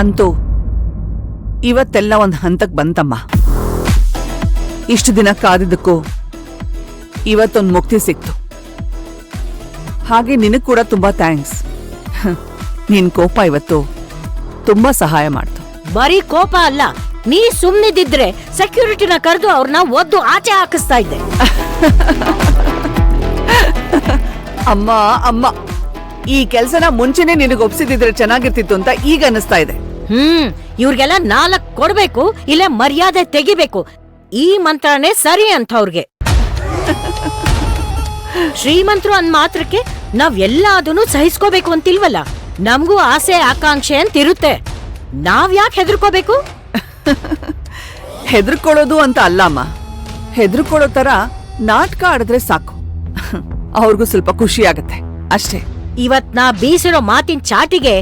ಅಂತೂ ಇವತ್ತೆಲ್ಲ ಒಂದು ಹಂತಕ್ಕೆ ಬಂತಮ್ಮ. ಇಷ್ಟು ದಿನ ಕಾದಿದ್ದಕ್ಕೂ ಇವತ್ತೊಂದು ಮುಕ್ತಿ ಸಿಕ್ತು. ಹಾಗೆ ನಿನಗ್ ಕೂಡ ತುಂಬಾ ಥ್ಯಾಂಕ್ಸ್. ನಿನ್ ಕೋಪ ಇವತ್ತು ತುಂಬಾ ಸಹಾಯ ಮಾಡ್ತು. ಬರೀ ಕೋಪ ಅಲ್ಲ, ನೀ ಸುಮ್ನಿದ್ದಿದ್ರೆ ಸೆಕ್ಯೂರಿಟಿನ ಕರೆದು ಅವ್ರನ್ನ ಒದ್ದು ಆಚೆ ಹಾಕಿಸ್ತಾ ಇದ್ದೆ. ಅಮ್ಮ ಅಮ್ಮ, ಈ ಕೆಲ್ಸನ ಮುಂಚೆನೆ ನಿನಗೆ ಒಪ್ಸಿದಿದ್ರೆ ಚೆನ್ನಾಗಿರ್ತಿತ್ತು ಅಂತ ಈಗ ಅನಿಸ್ತಾ ಇದೆ. ಇವ್ರಿಗೆಲ್ಲ 4 ಕೊಡ್ಬೇಕು, ಇಲ್ಲ ಮರ್ಯಾದೆ ತೆಗಿಬೇಕು. ಈ ಮಂತ್ರನೇ ಸರಿ ಅಂತ ಅವ್ರಿಗೆ. ಶ್ರೀಮಂತರು ಅಂದ್ ಮಾತ್ರಕ್ಕೆ ನಾವ್ ಎಲ್ಲಾದನ್ನು ಸಹಿಸ್ಕೋಬೇಕು ಅಂತಿಲ್ವಲ್ಲ. ನಮ್ಗೂ ಆಸೆ ಆಕಾಂಕ್ಷೆ ಅಂತಿರುತ್ತೆ. ನಾವ್ ಯಾಕೆ ಹೆದರ್ಕೋಬೇಕು? ಹೆದರ್ಕೊಳ್ಳೋದು ಅಂತ ಅಲ್ಲಮ್ಮ, ಹೆದರ್ಕೊಳ್ಳೋ ತರ ನಾಟಕ ಆಡಿದ್ರೆ ಸಾಕು, ಅವ್ರಿಗೂ ಸ್ವಲ್ಪ ಖುಷಿ ಆಗತ್ತೆ ಅಷ್ಟೇ. ಇವತ್ ನಾ ಬೀಸಿರೋ ಮಾತಿನ ಚಾಟಿಗೆ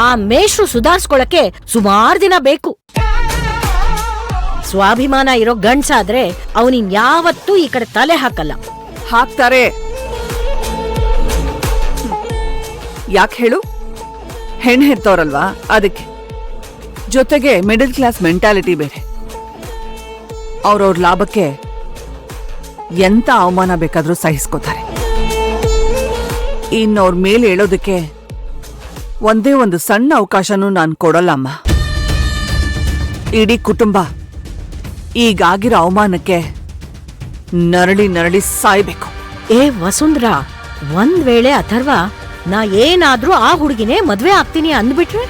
ಆ ಮೇಷ್ರು ಸುಧಾರಿಸ್ಕೊಳಕ್ಕೆ ಸುಮಾರು ದಿನ ಬೇಕು. ಸ್ವಾಭಿಮಾನ ಇರೋ ಗಂಡ್ಸಾದ್ರೆ ಅವನಿನ್ ಯಾವತ್ತೂ ಈ ಕಡೆ ತಲೆ ಹಾಕಲ್ಲ. ಹಾಕ್ತಾರೆ. ಯಾಕೆ ಹೇಳು? ಹೆಣ್ಣು ಹೆತ್ತವ್ರಲ್ವಾ, ಅದಕ್ಕೆ. ಜೊತೆಗೆ ಮಿಡಲ್ ಕ್ಲಾಸ್ ಮೆಂಟಾಲಿಟಿ ಬೇರೆ. ಅವ್ರವ್ರ ಲಾಭಕ್ಕೆ ಎಂತ ಅವಮಾನ ಬೇಕಾದ್ರೂ ಸಹಿಸ್ಕೋತಾರೆ. ಇನ್ನವ್ರ ಮೇಲೆ ಹೇಳೋದಕ್ಕೆ ಒಂದೇ ಒಂದು ಸಣ್ಣ ಅವಕಾಶನೂ ನಾನು ಕೊಡಲ್ಲಮ್ಮ. ಇಡೀ ಕುಟುಂಬ ಈಗಾಗಿರೋ ಅವಮಾನಕ್ಕೆ ನರಳಿ ನರಳಿ ಸಾಯ್ಬೇಕು. ಏ ವಸುಂಧರಾ, ಒಂದ್ ವೇಳೆ ಅಥರ್ವ ನಾ ಏನಾದ್ರೂ ಆ ಹುಡುಗಿನೇ ಮದ್ವೆ ಆಗ್ತೀನಿ ಅಂದ್ಬಿಟ್ರೆ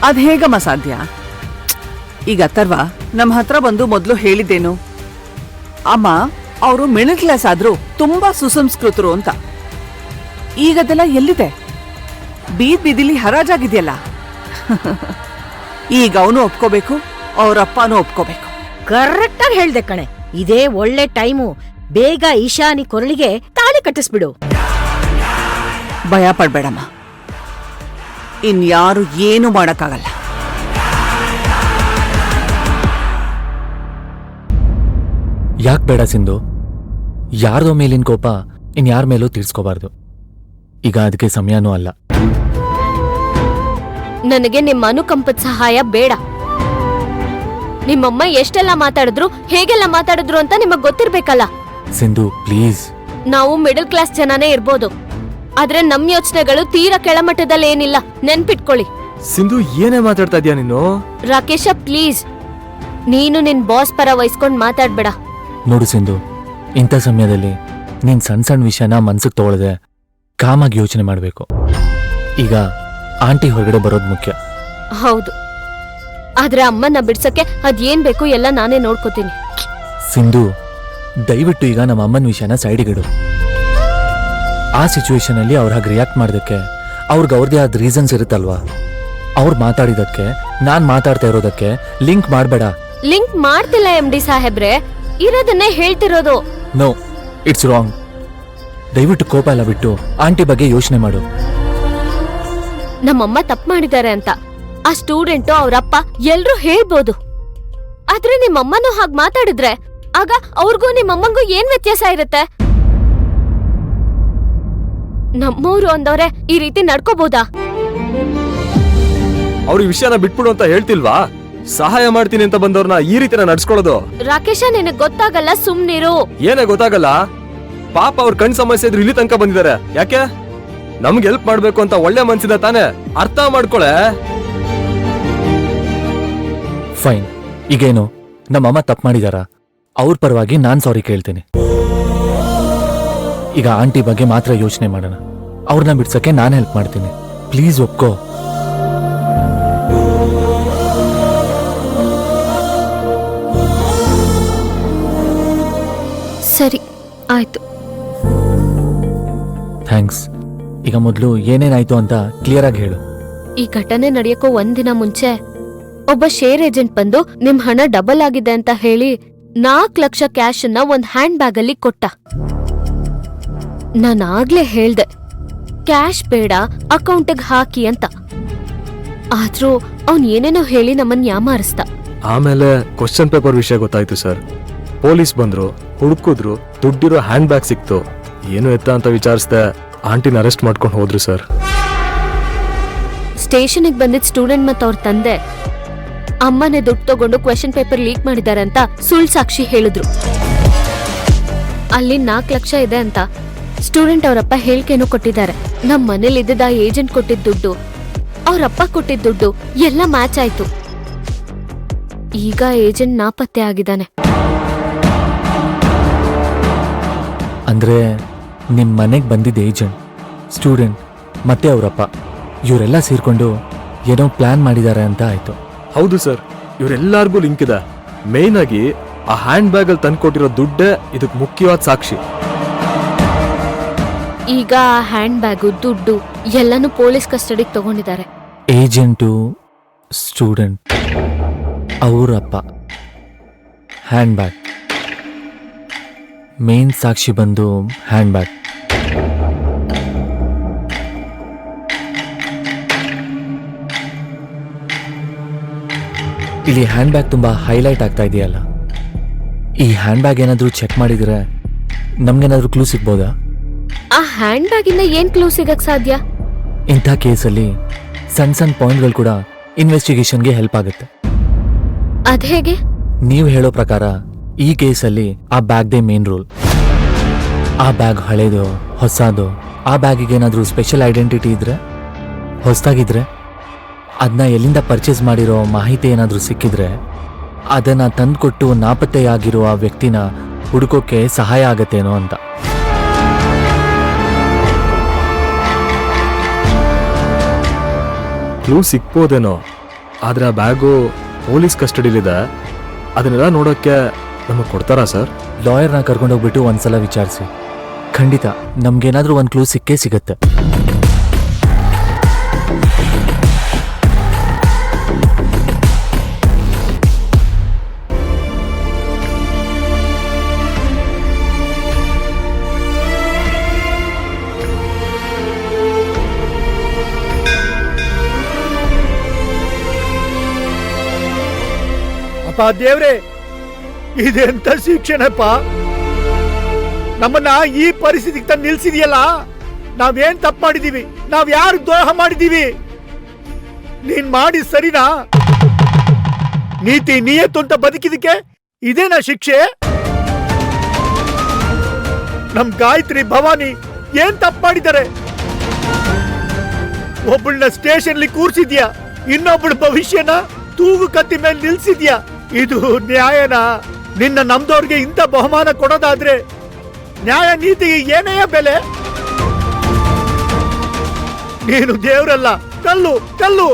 ಅದ್ ಹೇಗಮ್ಮ ಸಾಧ್ಯ? ಈಗ ಅಥರ್ವ ನಮ್ಮ ಹತ್ರ ಬಂದು ಮೊದ್ಲು ಹೇಳಿದ್ದೇನು, ಅಮ್ಮ ಅವರು ಮಿಡಲ್ ಕ್ಲಾಸ್ ಆದ್ರೂ ತುಂಬಾ ಸುಸಂಸ್ಕೃತರು ಅಂತ. ಈಗದೆಲ್ಲ ಎಲ್ಲಿದೆ? ಬೀದಿಲಿ ಹರಾಜಾಗಿದೆಯಲ್ಲ. ಈಗ ಅವನು ಒಪ್ಕೋಬೇಕು, ಅವರಪ್ಪನೂ ಒಪ್ಕೋಬೇಕು. ಕರೆಕ್ಟ್ ಆಗಿ ಹೇಳ್ದೆ ಕಣೆ. ಇದೇ ಒಳ್ಳೆ ಟೈಮು. ಬೇಗ ಈಶಾನಿ ಕೊರಳಿಗೆ ತಾಳಿ ಕಟ್ಟಿಸ್ಬಿಡು. ಭಯ ಪಡ್ಬೇಡಮ್ಮ, ಇನ್ಯಾರು ಏನು ಮಾಡಕ್ಕಾಗಲ್ಲ. ಯಾಕೆ ಬೇಡ ಸಿಂಧು? ಯಾರ್ದೋ ಮೇಲಿನ ಕೋಪ ಇನ್ಯಾರ ಮೇಲೂ ತೀರ್ಸ್ಕೋಬಾರ್ದು. ಈಗ ಅದಕ್ಕೆ ಸಮಯನೂ ಅಲ್ಲ. ನನಗೆ ನಿಮ್ಮ ಅನುಕಂಪದ ಸಹಾಯ ಬೇಡ. ನಿಮ್ಮಮ್ಮ ಎಷ್ಟೆಲ್ಲ ಮಾತಾಡಿದ್ರು, ಹೇಗೆಲ್ಲ ಮಾತಾಡಿದ್ರು ಅಂತ ನಿಮಗ್ ಗೊತ್ತಿರ್ಬೇಕಲ್ಲ. ಸಿಂಧು ಪ್ಲೀಸ್. ನಾವು ಮಿಡಲ್ ಕ್ಲಾಸ್ ಜನನೇ ಇರ್ಬೋದು, ಆದ್ರೆ ನಮ್ ಯೋಚನೆಗಳು ತೀರಾ ಕೆಳಮಟ್ಟದಲ್ಲಿ ಏನಿಲ್ಲ, ನೆನ್ಪಿಟ್ಕೊಳ್ಳಿ. ಸಿಂಧು ಏನೇ ಮಾತಾಡ್ತಾ ಇದೀಯ ನೀನು? ರಾಕೇಶ ಪ್ಲೀಸ್, ನೀನು ನಿನ್ ಬಾಸ್ ಪರ ವಹಿಸ್ಕೊಂಡ್ ಮಾತಾಡ್ಬೇಡ. ನೋಡು ಸಿಂಧು, ಇಂಥ ಸಮಯದಲ್ಲಿ ನೀನ್ ಸಣ್ಣ ಸಣ್ಣ ವಿಷಯನ ಮನ್ಸಿಗೆ ತಗೊಳ್ಳದೆ ಕಾಮಾಗಿ ಯೋಚನೆ ಮಾಡ್ಬೇಕು. ಈಗ ಆಂಟಿ ಹೊರಗಡೆ ಬರೋದು ಮುಖ್ಯ. ಹೌದು, ಆದ್ರೆ ಅಮ್ಮನ ಬಿಡ್ಸಕ್ಕೆ ಅದೇನ್ ಬೇಕು ಎಲ್ಲ ನಾನೇ ನೋಡ್ಕೋತೀನಿ. ಸಿಂಧು, ದಯವಿಟ್ಟು ಈಗ ನಮ್ಮ ಅಮ್ಮನ ವಿಷಯನ ಸೈಡಿಗಿಡು. ಆ ಸಿಚುವೇಶನ್ ಅಲ್ಲಿ ಅವ್ರ ಹಾಗೆ ರಿಯಾಕ್ಟ್ ಮಾಡೋದಕ್ಕೆ ಅವ್ರದೇ ಆದ ರೀಸನ್ಸ್ ಇರುತ್ತಲ್ವಾ. ಅವ್ರು ಮಾತಾಡಿದಕ್ಕೆ ನಾನ್ ಮಾತಾಡ್ತಾ ಇರೋದಕ್ಕೆ ಲಿಂಕ್ ಮಾಡಬೇಡ. ಲಿಂಕ್ ಮಾಡ್ತಿಲ್ಲ MD ಸಾಹೇಬ್ರೆ, ಇರೋದನ್ನೇ ಹೇಳ್ತಿರೋದು. No, it's wrong. ದಯವಿಟ್ಟು ಕೋಪ ಎಲ್ಲ ಬಿಟ್ಟು ಆಂಟಿ ಬಗ್ಗೆ ಯೋಚನೆ ಮಾಡು. ನಮ್ಮಮ್ಮ ತಪ್ಪು ಮಾಡಿದ್ದಾರೆ ಅಂತ ಆ ಸ್ಟೂಡೆಂಟು ಅವರಪ್ಪ ಎಲ್ರೂ ಹೇಳ್ಬೋದು. ಆದ್ರೆ ನಿಮ್ಮಮ್ಮನೂ ಹಾಗ್ ಮಾತಾಡಿದ್ರೆ ಆಗ ಅವ್ರಿಗೂ ನಿಮ್ಮಮ್ಮಂಗೂ ಏನ್ ವ್ಯತ್ಯಾಸ ಇರುತ್ತೆ? ನಮ್ಮೂರು ಅಂದವ್ರೆ ಈ ರೀತಿ ನಡ್ಕೋಬಹುದಾ? ಅವ್ರ ಈ ವಿಷಯನ ಬಿಟ್ಬಿಡು ಅಂತ ಹೇಳ್ತಿಲ್ವಾ? ಸಹಾಯ ಮಾಡ್ತೀನಿ ಅಂತ ಬಂದವ್ರನ್ನ ಈ ರೀತಿನ ನಡ್ಸ್ಕೊಳ್ಳೋದು. ರಾಕೇಶ, ನಿನಗ್ ಗೊತ್ತಾಗಲ್ಲ, ಸುಮ್ನಿರು. ಏನೇ ಗೊತ್ತಾಗಲ್ಲ? ಪಾಪ ಅವ್ರ ಕಣ್ ಸಮಸ್ಯೆ ಇದ್ರು ಇಲ್ಲಿ ತನಕ ಬಂದಿದ್ದಾರೆ. ಯಾಕೆ? ನಮ್ಗೆ ಹೆಲ್ಪ್ ಮಾಡ್ಬೇಕು ಅಂತ ಒಳ್ಳೆ ಮನ್ಸಿದ ತಾನೆ, ಅರ್ಥ ಮಾಡ್ಕೊಳೆ. ಫೈನ್, ಈಗೇನು ನಮ್ಮಮ್ಮ ತಪ್ಪು ಮಾಡಿದಾರ? ಅವ್ರ ಪರವಾಗಿ ನಾನ್ ಸಾರಿ ಕೇಳ್ತೀನಿ. ಈಗ ಆಂಟಿ ಬಗ್ಗೆ ಮಾತ್ರ ಯೋಚನೆ ಮಾಡೋಣ. ಅವ್ರನ್ನ ಬಿಡ್ಸಕ್ಕೆ ನಾನು ಹೆಲ್ಪ್ ಮಾಡ್ತೀನಿ. ಪ್ಲೀಸ್ ಒಪ್ಕೋ. ಸರಿ, ಆಯ್ತು. ಥ್ಯಾಂಕ್ಸ್. ಈಗ ಮೊದಲು ಏನೇನಾಯ್ತು ಅಂತ ಕ್ಲಿಯರ್ ಆಗಿ ಹೇಳು. ಈ ಘಟನೆ ನಡೆಯಕ್ಕೂ ಒಂದಿನ ಮುಂಚೆ ಒಬ್ಬ ಶೇರ್ ಏಜೆಂಟ್ ಬಂದು ನಿಮ್ ಹಣ ಡಬಲ್ ಆಗಿದೆ ಅಂತ ಹೇಳಿ 4 ಲಕ್ಷ ಕ್ಯಾಶ್ ಅನ್ನ ಒಂದ್ ಹ್ಯಾಂಡ್ ಬ್ಯಾಗ್ ಅಲ್ಲಿ ಕೊಟ್ಟ. ನಾನಾಗ್ಲೇ ಹೇಳ್ದೆ ಕ್ಯಾಶ್ ಬೇಡ, ಅಕೌಂಟಿಗೆ ಹಾಕಿ ಅಂತ. ಆದ್ರೂ ಅವ್ನ್ ಏನೇನೋ ಹೇಳಿ ನಮ್ಮನ್ ಯಾಮಾರಿಸ್ದ. ಆಮೇಲೆ ಕ್ವಶನ್ ಪೇಪರ್ ವಿಷಯ ಗೊತ್ತಾಯ್ತು ಸರ್. ಪೊಲೀಸ್ ಬಂದ್ರು, ಹುಡುಕಿದ್ರು, ದುಡ್ಡಿರೋ ಹ್ಯಾಂಡ್ ಬ್ಯಾಗ್ ಸಿಕ್ತು. ಏನು ಎತ್ತ ಅಂತ ವಿಚಾರಿಸ್ದೆ, ಆಂಟಿನ ಅರೆಸ್ಟ್ ಮಾಡ್ಕೊಂಡು ಹೋದ್ರು ಸರ್. ಸ್ಟೇಷನ್ಗೆ ಬಂದಿದ್ದ ಸ್ಟೂಡೆಂಟ್ ಮತ್ತು ಅವ್ರ ತಂದೆ ಅಮ್ಮನೇ ದುಡ್ಡು ತಗೊಂಡು ಕ್ವೆಶ್ಚನ್ ಪೇಪರ್ ಲೀಕ್ ಮಾಡಿದ್ದಾರೆ ಅಂತ ಸುಳ್ಳು ಸಾಕ್ಷಿ ಹೇಳಿದ್ರು. ಅಲ್ಲಿ 4 ಲಕ್ಷ ಇದೆ ಅಂತ ಸ್ಟೂಡೆಂಟ್ ಅವರಪ್ಪ ಹೇಳಿಕೆನೂ ಕೊಟ್ಟಿದ್ದಾರೆ. ನಮ್ಮ ಮನೇಲಿ ಇದ್ದಿದ್ದ ಏಜೆಂಟ್ ಕೊಟ್ಟಿದ್ದ ದುಡ್ಡು, ಅವರಪ್ಪ ಕೊಟ್ಟಿದ್ದ ದುಡ್ಡು ಎಲ್ಲ ಮ್ಯಾಚ್ ಆಯ್ತು. ಈಗ ಏಜೆಂಟ್ ನಾಪತ್ತೆ ಆಗಿದ್ದಾನೆ. ಅಂದ್ರೆ ನಿಮ್ ಮನೆಗ್ ಬಂದಿದ್ದ ಏಜೆಂಟ್, ಸ್ಟೂಡೆಂಟ್ ಮತ್ತೆ ಅವರಪ್ಪ ಇವರೆಲ್ಲ ಸೇರ್ಕೊಂಡು ಏನೋ ಪ್ಲಾನ್ ಮಾಡಿದ್ದಾರೆ ಅಂತ ಆಯ್ತು. ಹೌದು ಸರ್, ಇವರೆಲ್ಲರಿಗೂ ಲಿಂಕ್ ಇದೆ. ಮೇನ್ ಆಗಿ ಆ ಹ್ಯಾಂಡ್ ಬ್ಯಾಗ್ ಅಲ್ಲಿ ತಂದ್ಕೊಟ್ಟಿರೋ ದುಡ್ಡೇ ಇದಕ್ಕೆ ಮುಖ್ಯವಾದ ಸಾಕ್ಷಿ. ಈಗ ಆ ಹ್ಯಾಂಡ್ ಬ್ಯಾಗು, ದುಡ್ಡು ಎಲ್ಲನೂ ಪೊಲೀಸ್ ಕಸ್ಟಡಿಗೆ ತಗೊಂಡಿದ್ದಾರೆ. ಏಜೆಂಟು, ಸ್ಟೂಡೆಂಟ್, ಅವರಪ್ಪ, ಹ್ಯಾಂಡ್ ಬ್ಯಾಗ್. ಮೇನ್ ಸಾಕ್ಷಿ ಬಂದು ಹ್ಯಾಂಡ್ ಬ್ಯಾಗ್. ಇಲ್ಲಿ ಹ್ಯಾಂಡ್ ಬ್ಯಾಗ್ ತುಂಬಾ ಹೈಲೈಟ್ ಆಗ್ತಾ ಇದೆಯಲ್ಲ. ಈ ಹ್ಯಾಂಡ್ ಬ್ಯಾಗ್ ಏನಾದರೂ ಚೆಕ್ ಮಾಡಿದ್ರೆ ನಮ್ಗೇನಾದ್ರೂ ಕ್ಲೂ ಸಿಗ್ಬೋದಾ? ಆ ಹ್ಯಾಂಡ್ ಬ್ಯಾಗ್ ಇಂದ ಏನ್ ಕ್ಲೂ ಸಿಗಕ್ ಸಾಧ್ಯ? ಇಂಥ ಕೇಸಲ್ಲಿ ಸಣ್ಣ ಸಣ್ಣ ಪಾಯಿಂಟ್ಗಳು ಕೂಡ ಇನ್ವೆಸ್ಟಿಗೇಷನ್ಗೆ ಹೆಲ್ಪ್ ಆಗುತ್ತೆ. ಅದ್ಹೇಗೆ? ನೀವು ಹೇಳೋ ಪ್ರಕಾರ ಈ ಕೇಸಲ್ಲಿ ಆ ಬ್ಯಾಗ್ದೇ ಮೇನ್ ರೋಲ್. ಆ ಬ್ಯಾಗ್ ಹಳೇದು, ಹೊಸದು, ಆ ಬ್ಯಾಗಿಗೆ ಏನಾದರೂ ಸ್ಪೆಷಲ್ ಐಡೆಂಟಿಟಿ ಇದ್ರೆ, ಹೊಸದಾಗಿದ್ರೆ, ಅದನ್ನ ಎಲ್ಲಿಂದ ಪರ್ಚೇಸ್ ಮಾಡಿರೋ ಮಾಹಿತಿ ಏನಾದರೂ ಸಿಕ್ಕಿದ್ರೆ ಅದನ್ನ ತಂದುಕೊಟ್ಟು ನಾಪತ್ತೆಯಾಗಿರುವ ವ್ಯಕ್ತಿನ ಹುಡುಕೋಕೆ ಸಹಾಯ ಆಗತ್ತೇನೋ ಅಂತ. ಕ್ಲೂ ಸಿಕ್ಬೋದೇನೋ, ಆದ್ರೆ ಆ ಬ್ಯಾಗು ಪೊಲೀಸ್ ಕಸ್ಟಡಿಲಿದೆ. ಅದನ್ನೆಲ್ಲ ನೋಡೋಕ್ಕೆ ನಮಗೆ ಕೊಡ್ತಾರಾ ಸರ್? ಲಾಯರ್ನ ಕರ್ಕೊಂಡೋಗ್ಬಿಟ್ಟು ಒಂದ್ಸಲ ವಿಚಾರಿಸಿ. ಖಂಡಿತ ನಮ್ಗೇನಾದ್ರೂ ಒಂದು ಕ್ಲೂ ಸಿಕ್ಕೇ ಸಿಗತ್ತೆ. ಅಪ್ಪ ದೇವ್ರೆ, ಇದೆಂತ ಶಿಕ್ಷಣಪ್ಪ! ನಮ್ಮನ್ನ ಈ ಪರಿಸ್ಥಿತಿಗೆ ತಂದು ನಿಲ್ಸಿದೆಯಲ್ಲ. ನಾವೇನ್ ತಪ್ಪು ಮಾಡಿದೀವಿ? ನಾವ್ ಯಾರು ದ್ರೋಹ ಮಾಡಿದೀವಿ? ನೀನ್ ಮಾಡಿ ಸರಿನಾ? ನೀತಿ ನಿಯತ್ತು ಅಂತ ಬದುಕಿದಕ್ಕೆ ಇದೇನಾ ಶಿಕ್ಷೆ? ನಮ್ ಗಾಯತ್ರಿ, ಭವಾನಿ ಏನ್ ತಪ್ಪು ಮಾಡಿದ್ದಾರೆ? ಒಬ್ಬಳನ್ನ ಸ್ಟೇಷನ್ಲಿ ಕೂರ್ಸಿದ್ಯಾ, ಇನ್ನೊಬ್ಬಳ ಭವಿಷ್ಯನ ತೂಗು ಕತ್ತಿ ಮೇಲೆ ನಿಲ್ಸಿದ್ಯಾ. ಇದು ನ್ಯಾಯನಾ? ನಿನ್ನ ನಮ್ದವ್ರಿಗೆ ಇಂಥ ಬಹುಮಾನ ಕೊಡೋದಾದ್ರೆ ನ್ಯಾಯ ನೀತಿಗೆ ಏನೆಯ ಬೆಲೆ? ನೀನು ದೇವ್ರಲ್ಲ, ಕಲ್ಲು ಕಲ್ಲು.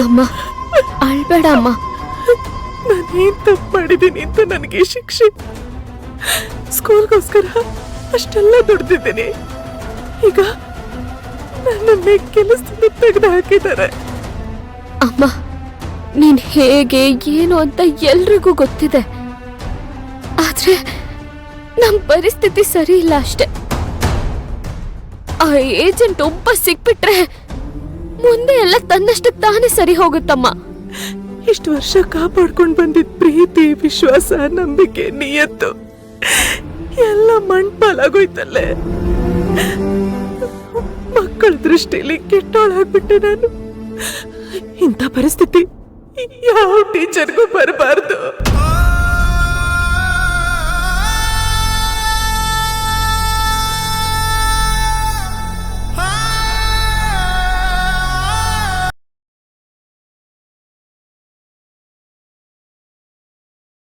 ಅಮ್ಮ, ಅಳ್ಬೇಡ ಅಮ್ಮ. ನಾನೇನ್ ತಪ್ಪು ಮಾಡಿದ್ದೀನಿ ಅಂತ ನನಗೆ ಶಿಕ್ಷೆ? ಸ್ಕೂಲ್ಗೋಸ್ಕರ ಅಷ್ಟೆಲ್ಲ ದುಡ್ದಿದ್ದೀನಿ. ಈಗ ನನ್ನನ್ನೇ ಕೆಲಸದಿಂದ ತೆಗೆದು ಹಾಕಿದ್ದಾರೆ. ಅಮ್ಮ, ನೀನ್ ಹೇಗೆ ಏನು ಅಂತ ಎಲ್ರಿಗೂ ಗೊತ್ತಿದೆ. ಆದ್ರೆ ನಮ್ ಪರಿಸ್ಥಿತಿ ಸರಿ ಇಲ್ಲ ಅಷ್ಟೆ. ಆ ಏಜೆಂಟ್ ಒಬ್ಬ ಸಿಕ್ಬಿಟ್ರೆ ಮುಂದೆ ಎಲ್ಲ ತನ್ನಷ್ಟಕ್ಕೆ ತಾನೇ ಸರಿ ಹೋಗುತ್ತಮ್ಮ. ಇಷ್ಟು ವರ್ಷ ಕಾಪಾಡ್ಕೊಂಡು ಬಂದಿದ್ ಪ್ರೀತಿ, ವಿಶ್ವಾಸ, ನಂಬಿಕೆ, ನಿಯತ್ತು ಎಲ್ಲ ಮಣ್ಪಾಲಾಗೋಯ್ತಲ್ಲೇ. ಮಕ್ಕಳ ದೃಷ್ಟಿಲಿ ಕೆಟ್ಟೋಳಾಗ್ಬಿಟ್ಟೆ ನಾನು. ಇಂಥ ಪರಿಸ್ಥಿತಿ ಯಾವ ಟೀಚರ್ಗೂ ಬರಬಾರ್ದು.